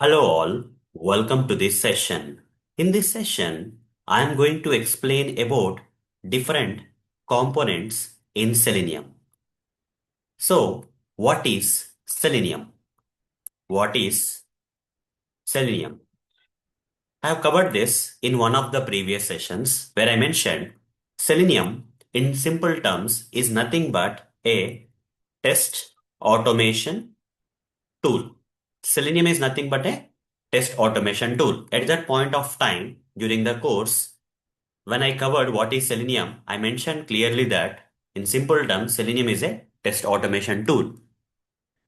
Hello all, welcome to this session. In this session, I am going to explain about different components in Selenium. So, what is Selenium? What is Selenium? I have covered this in one of the previous sessions where I mentioned Selenium in simple terms is nothing but a test automation tool. Selenium is nothing but a test automation tool. At that point of time during the course, when I covered what is Selenium, I mentioned clearly that in simple terms, Selenium is a test automation tool.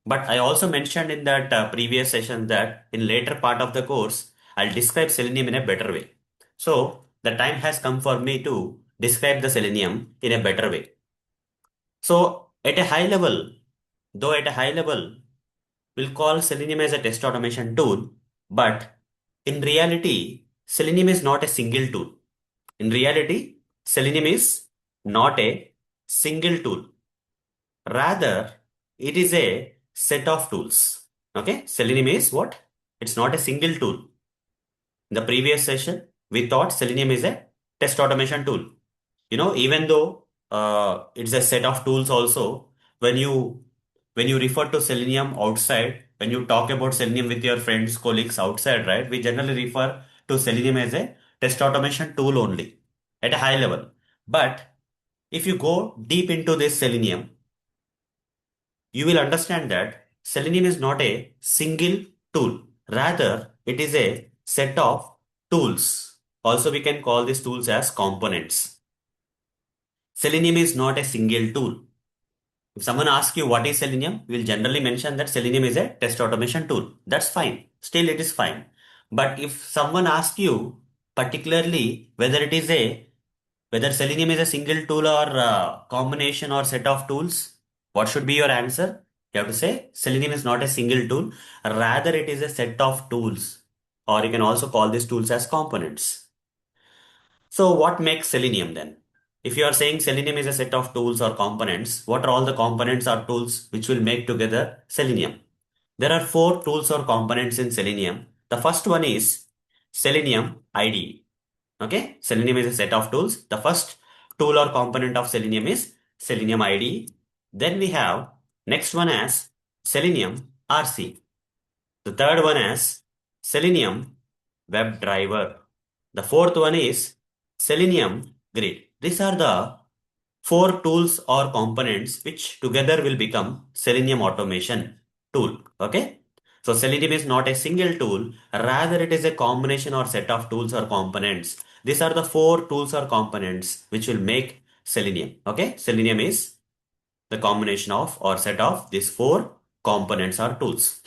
But I also mentioned in that previous session that in later part of the course, I'll describe Selenium in a better way. So the time has come for me to describe the Selenium in a better way. So at a high level, though at a high level, we'll call Selenium as a test automation tool, but in reality, Selenium is not a single tool. In reality, Selenium is not a single tool. Rather, it is a set of tools. Okay, Selenium is what? It's not a single tool. In the previous session, we thought Selenium is a test automation tool. Even though it's a set of tools also, when you when you refer to Selenium outside, when you talk about Selenium with your friends, colleagues outside, right, we generally refer to Selenium as a test automation tool only at a high level. But if you go deep into this Selenium, you will understand that Selenium is not a single tool. Rather, it is a set of tools. Also, we can call these tools as components. Selenium is not a single tool. If someone asks you what is Selenium, we will generally mention that Selenium is a test automation tool. That's fine. Still, it is fine. But if someone asks you particularly whether Selenium is a single tool or combination or set of tools, what should be your answer? You have to say Selenium is not a single tool. Rather, it is a set of tools. Or you can also call these tools as components. So what makes Selenium then? If you are saying Selenium is a set of tools or components, what are all the components or tools which will make together Selenium? There are four tools or components in Selenium. The first one is Selenium IDE. Okay, Selenium is a set of tools. The first tool or component of Selenium is Selenium IDE. Then we have next one as Selenium RC. The third one is Selenium WebDriver. The fourth one is Selenium Grid. These are the four tools or components which together will become Selenium automation tool. Okay. So Selenium is not a single tool, rather it is a combination or set of tools or components. These are the four tools or components which will make Selenium. Okay. Selenium is the combination of or set of these four components or tools.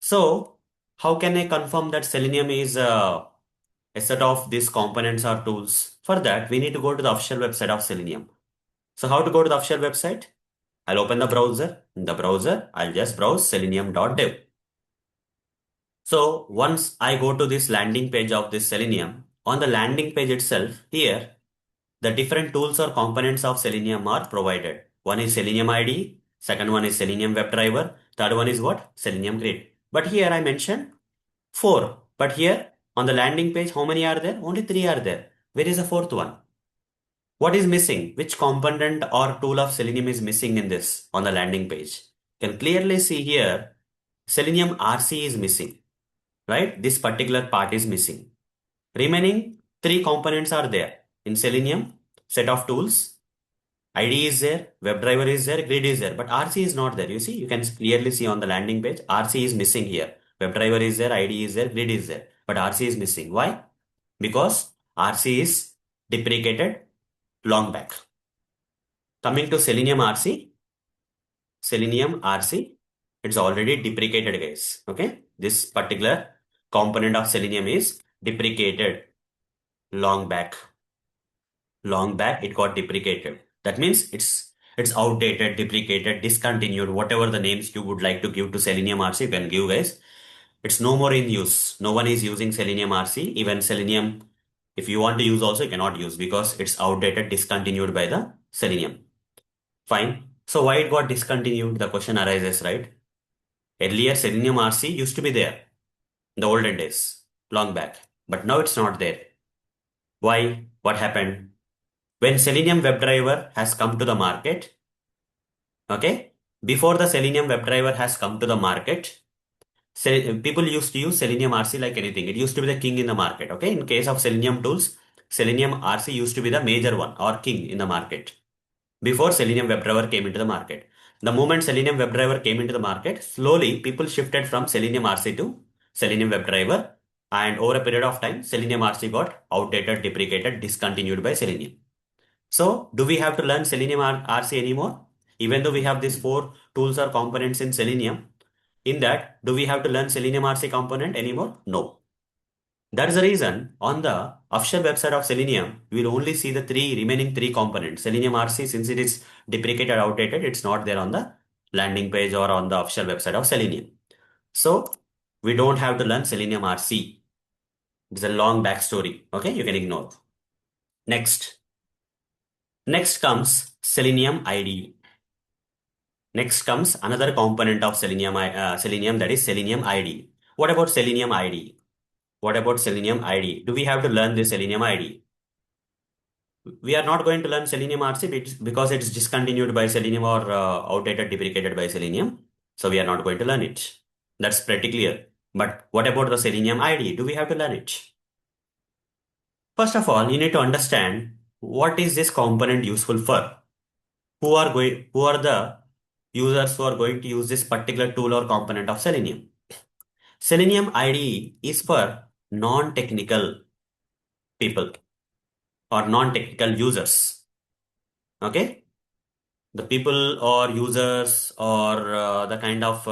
So how can I confirm that Selenium is a set of these components or tools? For that, we need to go to the official website of Selenium. So how to go to the official website? I'll open the browser. In the browser, I'll just browse selenium.dev. So once I go to this landing page of this Selenium, on the landing page itself, here, the different tools or components of Selenium are provided. One is Selenium IDE, second one is Selenium WebDriver, third one is what? Selenium Grid. But here I mentioned four. But here on the landing page, how many are there? Only three are there. Where is the fourth one? What is missing? Which component or tool of Selenium is missing in this on the landing page? You can clearly see here Selenium RC is missing, right? This particular part is missing. Remaining three components are there in Selenium set of tools. IDE is there, WebDriver is there, Grid is there, but RC is not there. You see, you can clearly see on the landing page, RC is missing here. WebDriver is there, IDE is there, Grid is there, but RC is missing. Why? Because RC is deprecated long back. Coming to Selenium RC, it's already deprecated, guys. Okay, this particular component of Selenium is deprecated long back. Long back, it got deprecated. That means it's outdated, deprecated, discontinued, whatever the names you would like to give to Selenium RC, you can give, guys. It's no more in use. No one is using Selenium RC. Even Selenium, if you want to use also, you cannot use because it's outdated, discontinued by the Selenium. Fine. So why it got discontinued? The question arises, right? Earlier, Selenium RC used to be there in the olden days, long back, but now it's not there. Why? What happened? When Selenium WebDriver has come to the market, okay, before the Selenium WebDriver has come to the market, people used to use Selenium RC like anything. It used to be the king in the market. Okay. In case of Selenium tools, Selenium RC used to be the major one or king in the market before Selenium WebDriver came into the market. The moment Selenium WebDriver came into the market, slowly people shifted from Selenium RC to Selenium WebDriver. And over a period of time, Selenium RC got outdated, deprecated, discontinued by Selenium. So, do we have to learn Selenium RC anymore? Even though we have these four tools or components in Selenium, in that, do we have to learn Selenium RC component anymore? No. That is the reason on the official website of Selenium, you will only see the remaining three components. Selenium RC, since it is deprecated, outdated, it's not there on the landing page or on the official website of Selenium. So we don't have to learn Selenium RC. It's a long backstory. Okay, you can ignore. Next. Next comes Selenium IDE. Next comes another component of Selenium, that is Selenium IDE. What about Selenium IDE? What about Selenium IDE? Do we have to learn the Selenium IDE? We are not going to learn Selenium RC because it's discontinued by Selenium or outdated, deprecated by Selenium. So we are not going to learn it. That's pretty clear. But what about the Selenium IDE? Do we have to learn it? First of all, you need to understand what is this component useful for? Who are the users who are going to use this particular tool or component of Selenium? Selenium IDE is for non-technical people or non-technical users. Okay? The people or users or the kind of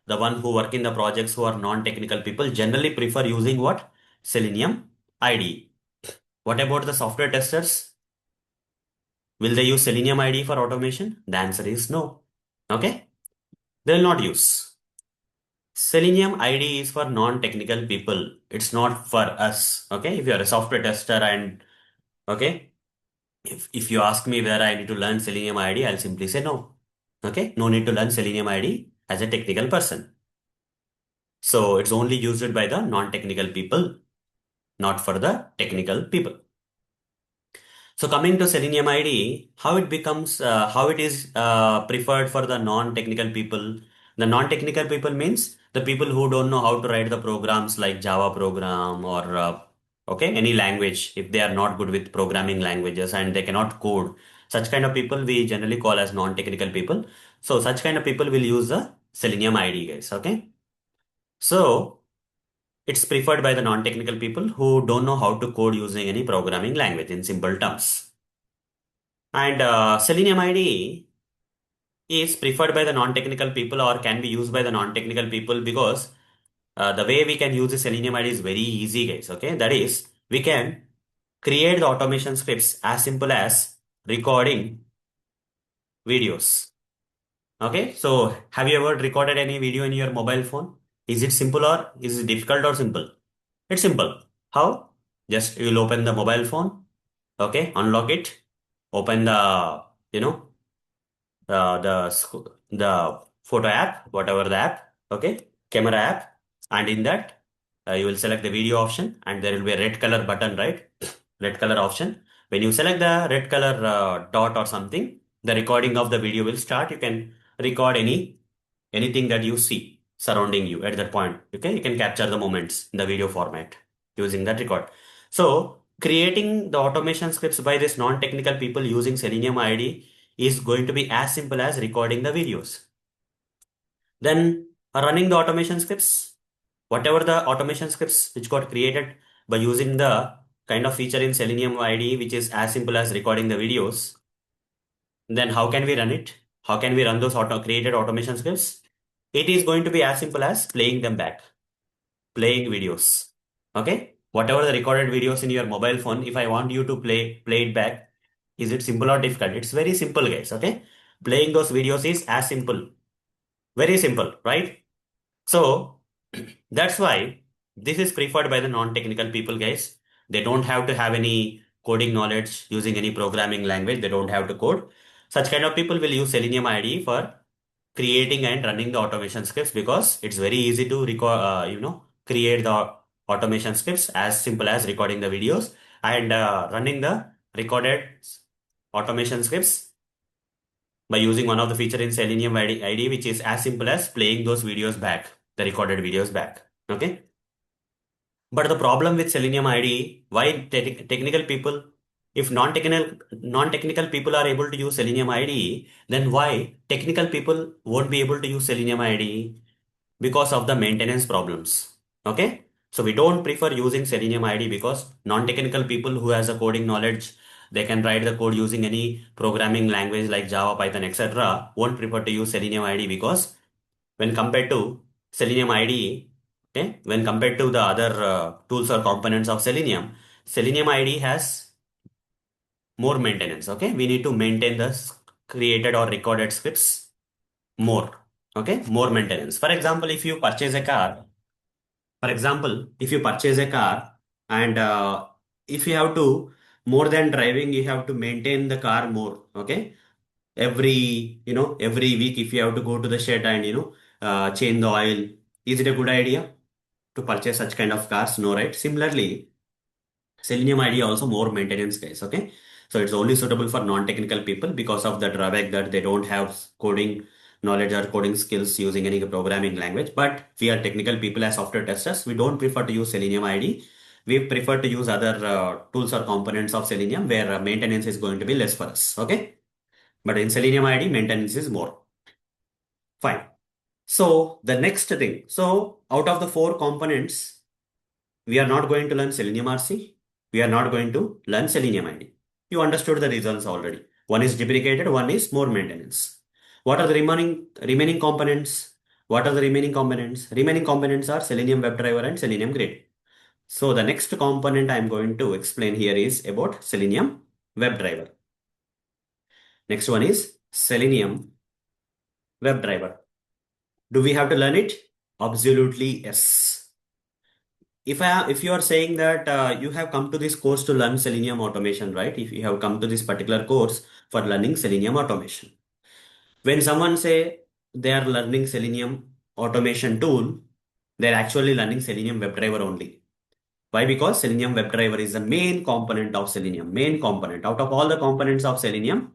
the one who work in the projects who are non-technical people generally prefer using what? Selenium IDE. What about the software testers? Will they use Selenium IDE for automation? The answer is no. Okay? They will not use. Selenium IDE is for non-technical people. It's not for us. Okay? If you are a software tester and okay, if you ask me where I need to learn Selenium IDE, I'll simply say no. Okay, no need to learn Selenium IDE as a technical person. So it's only used by the non-technical people, not for the technical people. So coming to Selenium IDE, how it is preferred for the non-technical people. The non-technical people means the people who don't know how to write the programs like Java program or okay, any language. If they are not good with programming languages and they cannot code, such kind of people we generally call as non-technical people. So such kind of people will use the Selenium IDE, guys. Okay. So it's preferred by the non-technical people who don't know how to code using any programming language in simple terms. And Selenium IDE is preferred by the non-technical people or can be used by the non-technical people because the way we can use the Selenium IDE is very easy, guys. Okay, that is, we can create the automation scripts as simple as recording videos. Okay, so have you ever recorded any video in your mobile phone? Is it simple or is it difficult or simple? It's simple. How? Just you'll open the mobile phone, okay, unlock it, open the, you know, the photo app, whatever the app, okay, camera app, and in that you will select the video option, and there will be a red color button, right? Red color option. When you select the red color dot or something, the recording of the video will start. You can record anything that you see surrounding you at that point. Okay, you can capture the moments in the video format using that record. So creating the automation scripts by this non-technical people using Selenium IDE is going to be as simple as recording the videos. Then running the automation scripts, whatever the automation scripts which got created by using the kind of feature in Selenium IDE, which is as simple as recording the videos, then how can we run it? How can we run those created automation scripts? It is going to be as simple as playing them back, playing videos. Okay? Whatever the recorded videos in your mobile phone, if I want you to play it back, is it simple or difficult? It's very simple, guys. Okay? Playing those videos is as simple. Very simple, right? So that's why this is preferred by the non-technical people, guys. They don't have to have any coding knowledge using any programming language. They don't have to code. Such kind of people will use Selenium IDE for creating and running the automation scripts because it's very easy to record, create the automation scripts as simple as recording the videos and running the recorded automation scripts by using one of the feature in Selenium IDE, which is as simple as playing those videos back, the recorded videos back. Okay. But the problem with Selenium IDE, why technical people, if non-technical people are able to use Selenium IDE, then why technical people won't be able to use Selenium IDE? Because of the maintenance problems. Okay. So we don't prefer using Selenium IDE because non-technical people who has a coding knowledge, they can write the code using any programming language like Java, Python, etc. Won't prefer to use Selenium IDE because when compared to Selenium IDE, okay, when compared to the other tools or components of Selenium, Selenium IDE has more maintenance. Okay, we need to maintain the created or recorded scripts more. Okay, more maintenance. For example, if you purchase a car, for example, if you purchase a car and if you have to more than driving, you have to maintain the car more. Okay, every week if you have to go to the shed and change the oil, is it a good idea to purchase such kind of cars? No, right? Similarly, Selenium IDE also more maintenance guys. Okay, so it's only suitable for non-technical people because of the drawback that they don't have coding knowledge or coding skills using any programming language. But we are technical people as software testers, we don't prefer to use Selenium IDE. We prefer to use other tools or components of Selenium where maintenance is going to be less for us. Okay, but in Selenium IDE, maintenance is more. Fine. So the next thing, so out of the four components, we are not going to learn Selenium RC. We are not going to learn Selenium ID. You understood the reasons already. One is deprecated, one is more maintenance. What are the remaining components? What are the remaining components? Remaining components are Selenium WebDriver and Selenium Grid. So the next component I am going to explain here is about Selenium WebDriver. Next one is Selenium WebDriver. Do we have to learn it? Absolutely yes. If you are saying that you have come to this course to learn Selenium automation, right? If you have come to this particular course for learning Selenium automation, when someone say they are learning Selenium automation tool, they're actually learning Selenium WebDriver only. Why? Because Selenium WebDriver is the main component of Selenium, main component out of all the components of Selenium.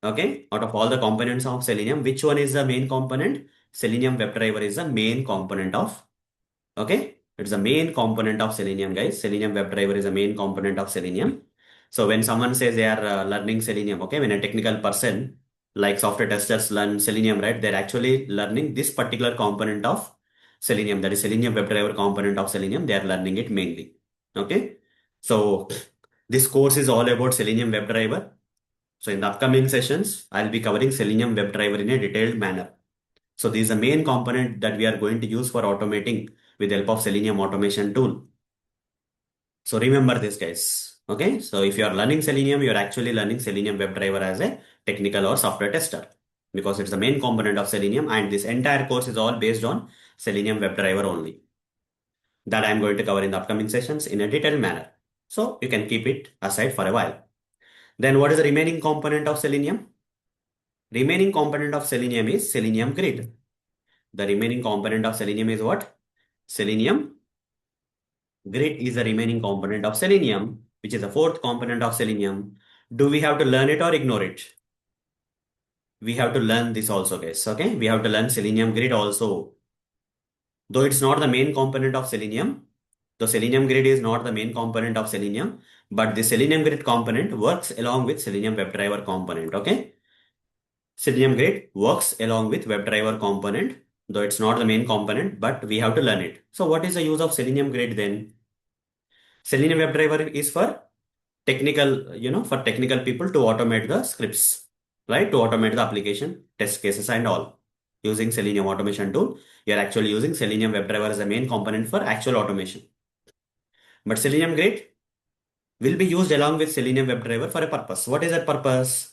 Okay, out of all the components of Selenium, which one is the main component? Selenium WebDriver is the main component of. Okay, it's the main component of Selenium, guys. Selenium WebDriver is a main component of Selenium. So when someone says they are learning Selenium, okay, when a technical person like software testers learn Selenium, right, they're actually learning this particular component of Selenium, that is Selenium WebDriver component of Selenium. They are learning it mainly. Okay, so this course is all about Selenium WebDriver. So in the upcoming sessions, I'll be covering Selenium WebDriver in a detailed manner. So this is the main component that we are going to use for automating with the help of Selenium automation tool. So remember this guys. Okay. So if you are learning Selenium, you are actually learning Selenium WebDriver as a technical or software tester because it's the main component of Selenium and this entire course is all based on Selenium WebDriver only. That I'm going to cover in the upcoming sessions in a detailed manner. So you can keep it aside for a while. Then what is the remaining component of Selenium? Remaining component of Selenium is Selenium Grid. The remaining component of Selenium is what? Selenium Grid is the remaining component of Selenium, which is the fourth component of Selenium. Do we have to learn it or ignore it? We have to learn this also, guys. Okay, we have to learn Selenium Grid also. Though it's not the main component of Selenium, the Selenium Grid is not the main component of Selenium, but the Selenium Grid component works along with Selenium WebDriver component. Okay, Selenium Grid works along with WebDriver component, though it's not the main component, but we have to learn it. So what is the use of Selenium Grid then? Selenium WebDriver is for technical, for technical people to automate the scripts, right? To automate the application, test cases and all. Using Selenium automation tool, you're actually using Selenium WebDriver as a main component for actual automation. But Selenium Grid will be used along with Selenium WebDriver for a purpose. What is that purpose?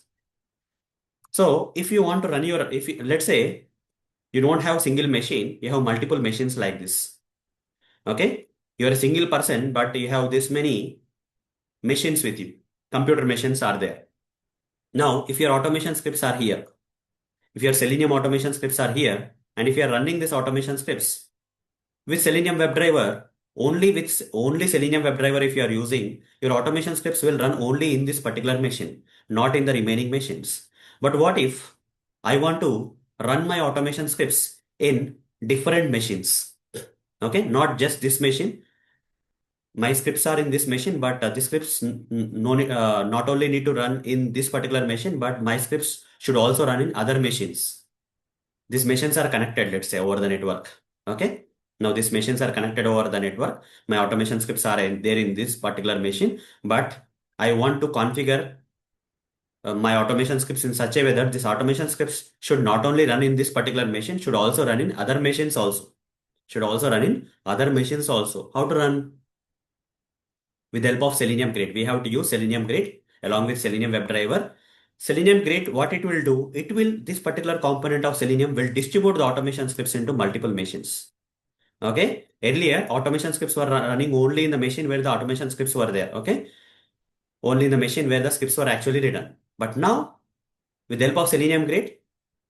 So if you want to run your, if you, let's say you don't have single machine, you have multiple machines like this. Okay. You're a single person, but you have this many machines with you. Computer machines are there. Now, if your automation scripts are here, if your Selenium automation scripts are here, and if you are running this automation scripts with Selenium WebDriver, only Selenium WebDriver if you are using, your automation scripts will run only in this particular machine, not in the remaining machines. But what if I want to run my automation scripts in different machines? Okay, not just this machine. My scripts are in this machine, but the scripts not only need to run in this particular machine, but my scripts should also run in other machines. These machines are connected, let's say, over the network. Okay. Now these machines are connected over the network. My automation scripts are there in this particular machine, but I want to configure my automation scripts in such a way that this automation scripts should not only run in this particular machine, should also run in other machines also. Should also run in other machines also. How to run? With the help of Selenium Grid. We have to use Selenium Grid along with Selenium WebDriver. Selenium Grid, what it will do, this particular component of Selenium will distribute the automation scripts into multiple machines. Okay. Earlier, automation scripts were running only in the machine where the automation scripts were there. Okay. Only in the machine where the scripts were actually written. But now, with the help of Selenium Grid,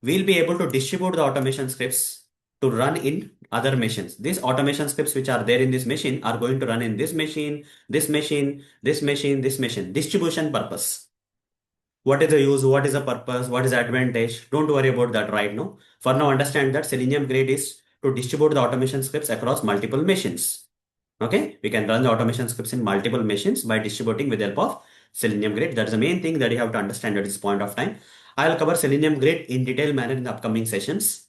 we'll be able to distribute the automation scripts to run in other machines. These automation scripts which are there in this machine are going to run in this machine, this machine, this machine, this machine. Distribution purpose. What is the use? What is the purpose? What is the advantage? Don't worry about that right now. For now, understand that Selenium Grid is to distribute the automation scripts across multiple machines. Okay, we can run the automation scripts in multiple machines by distributing with the help of Selenium Grid. That's the main thing that you have to understand at this point of time. I'll cover Selenium Grid in detailed manner in the upcoming sessions.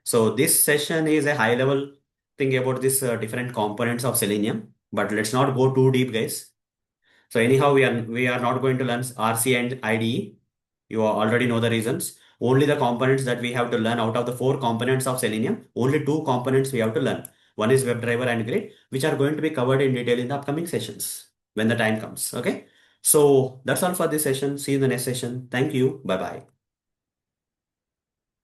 So this session is a high level thing about this different components of Selenium, but let's not go too deep, guys. So anyhow, we are not going to learn RC and IDE. You already know the reasons. Only the components that we have to learn out of the 4 components of Selenium, only 2 components we have to learn. One is WebDriver and Grid, which are going to be covered in detail in the upcoming sessions when the time comes. Okay. So that's all for this session. See you in the next session. Thank you. Bye bye.